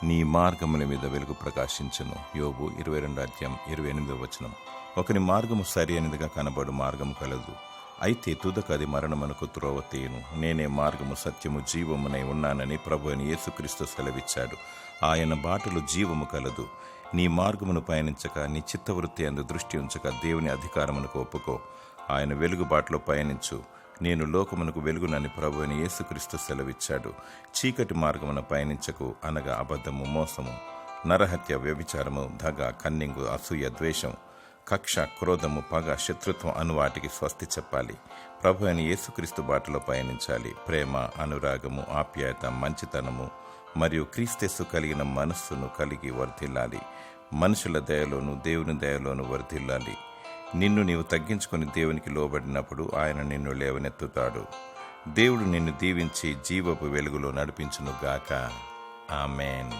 నీ మార్గముల మీద వెలుగు ప్రకాశించును. యోబు 22:28. ఒకని మార్గము సరి అయినదిగా కనబడు మార్గము కలదు, అయితే తుదకు అది మరణమునకు త్రోవ తీయును. నేనే మార్గము సత్యము జీవమునై ఉన్నానని ప్రభు అయిన యేసుక్రీస్తు సెలవిచ్చాడు. ఆయన బాటలు జీవము కలదు. నీ మార్గమును పయనించక, నీ చిత్తవృత్తి అందు దృష్టి ఉంచక దేవుని అధికారమునకు ఒప్పుకో. ఆయన వెలుగు బాటలో పయనించు. నేను లోకమునకు వెలుగునని ప్రభు అయిన యేసుక్రీస్తు సెలవిచ్చాడు. చీకటి మార్గమున పయనించకు, అనగా అబద్ధము, మోసము, నరహత్య, వ్యభిచారము, దగ, కన్నింగు, అసూయ, ద్వేషం, కక్ష, క్రోధము, పగ, శత్రుత్వం అను వాటికి స్వస్తి చెప్పాలి. ప్రభు అయిన యేసుక్రీస్తు బాటలో పయనించాలి. ప్రేమ, అనురాగము, ఆప్యాయత, మంచితనము మరియు క్రీస్తు కలిగిన మనస్సును కలిగి వర్ధిల్లాలి. మనుషుల దయలోను దేవుని దయలోను వర్ధిల్లాలి. నిన్ను నీవు తగ్గించుకొని దేవునికి లోబడినప్పుడు ఆయన నిన్ను లేవనెత్తుతాడు. దేవుడు నిన్ను దీవించి జీవపు వెలుగులో నడిపించునుగాక. ఆమేన్.